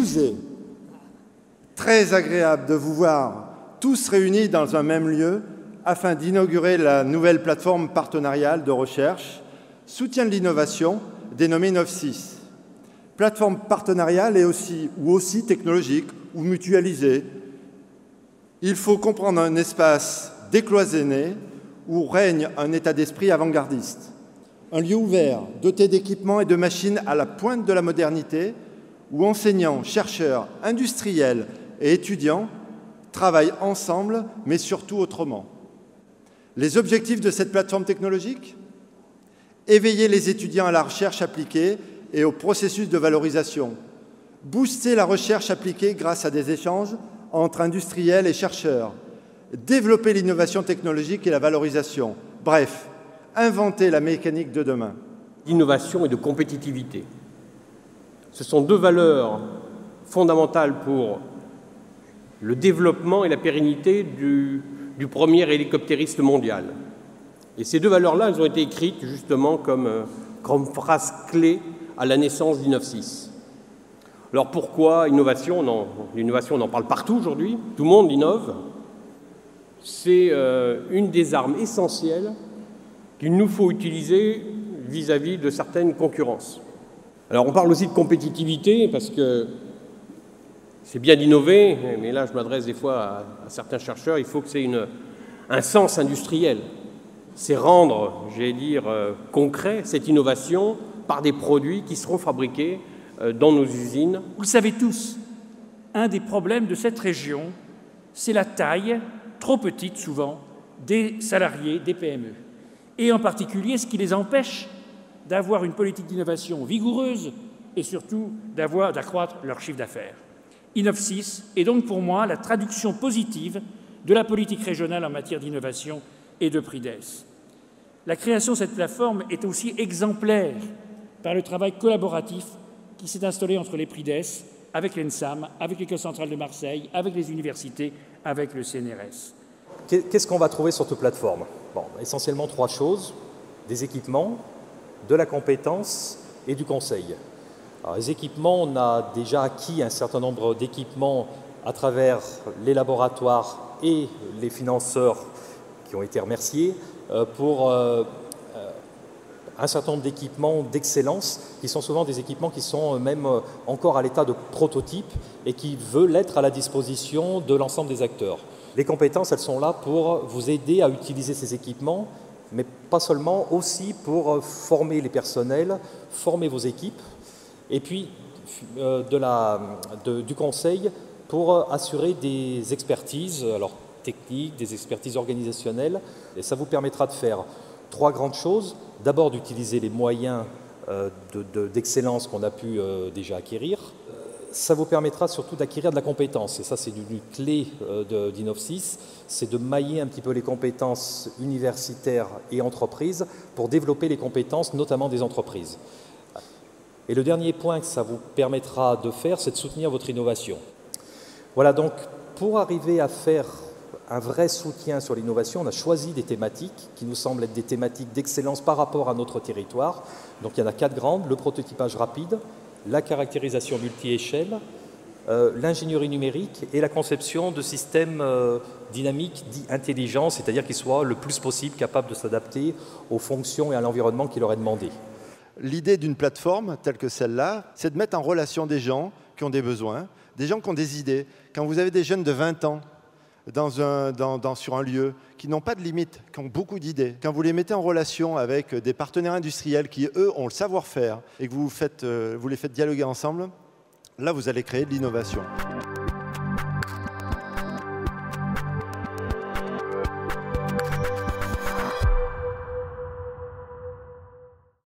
nous est très agréable de vous voir tous réunis dans un même lieu afin d'inaugurer la nouvelle plateforme partenariale de recherche, soutien de l'innovation, dénommée Innov'Sys. Plateforme partenariale ou aussi technologique ou mutualisée. Il faut comprendre un espace décloisonné où règne un état d'esprit avant-gardiste. Un lieu ouvert, doté d'équipements et de machines à la pointe de la modernité, où enseignants, chercheurs, industriels et étudiants travaillent ensemble, mais surtout autrement. Les objectifs de cette plateforme technologique ? Éveiller les étudiants à la recherche appliquée et au processus de valorisation. Booster la recherche appliquée grâce à des échanges entre industriels et chercheurs. Développer l'innovation technologique et la valorisation. Bref, inventer la mécanique de demain. D'innovation et de compétitivité. Ce sont deux valeurs fondamentales pour le développement et la pérennité du premier hélicoptériste mondial. Et ces deux valeurs-là, elles ont été écrites justement comme phrase clé à la naissance d'Innov'Sys. Alors pourquoi innovation ? L'innovation, on en parle partout aujourd'hui, tout le monde innove. C'est une des armes essentielles qu'il nous faut utiliser vis-à-vis de certaines concurrences. Alors on parle aussi de compétitivité parce que c'est bien d'innover, mais là je m'adresse des fois à certains chercheurs, il faut que c'est un sens industriel. C'est rendre, concret cette innovation par des produits qui seront fabriqués dans nos usines. Vous le savez tous, un des problèmes de cette région, c'est la taille, trop petite souvent, des salariés des PME. Et en particulier, ce qui les empêche d'avoir une politique d'innovation vigoureuse et surtout d'accroître leur chiffre d'affaires. Innov'Sys est donc pour moi la traduction positive de la politique régionale en matière d'innovation et de PRIDES. La création de cette plateforme est aussi exemplaire par le travail collaboratif qui s'est installé entre les PRIDES, avec l'ENSAM, avec l'École centrale de Marseille, avec les universités, avec le CNRS. Qu'est-ce qu'on va trouver sur cette plateforme ? Essentiellement trois choses, des équipements, de la compétence et du conseil. Alors, les équipements, on a déjà acquis un certain nombre d'équipements à travers les laboratoires et les financeurs qui ont été remerciés pour un certain nombre d'équipements d'excellence qui sont souvent des équipements qui sont même encore à l'état de prototype et qui veulent être à la disposition de l'ensemble des acteurs. Les compétences, elles sont là pour vous aider à utiliser ces équipements, mais pas seulement, aussi pour former les personnels, former vos équipes, et puis du conseil pour assurer des expertises, alors techniques, des expertises organisationnelles, et ça vous permettra de faire trois grandes choses. D'abord, d'utiliser les moyens d'excellence qu'on a pu déjà acquérir. Ça vous permettra surtout d'acquérir de la compétence, et ça c'est une clé d'Innov'Sys, c'est de mailler un petit peu les compétences universitaires et entreprises pour développer les compétences, notamment des entreprises. Et le dernier point que ça vous permettra de faire, c'est de soutenir votre innovation. Voilà, donc pour arriver à faire un vrai soutien sur l'innovation, on a choisi des thématiques qui nous semblent être des thématiques d'excellence par rapport à notre territoire. Donc il y en a 4 grandes, le prototypage rapide, la caractérisation multi-échelle, l'ingénierie numérique et la conception de systèmes dynamiques dits intelligents, c'est-à-dire qu'ils soient le plus possible capables de s'adapter aux fonctions et à l'environnement qui leur est demandé. L'idée d'une plateforme telle que celle-là, c'est de mettre en relation des gens qui ont des besoins, des gens qui ont des idées. Quand vous avez des jeunes de 20 ans sur un lieu, qui n'ont pas de limite, qui ont beaucoup d'idées, quand vous les mettez en relation avec des partenaires industriels qui, eux, ont le savoir-faire et que vous les faites dialoguer ensemble, là, vous allez créer de l'innovation.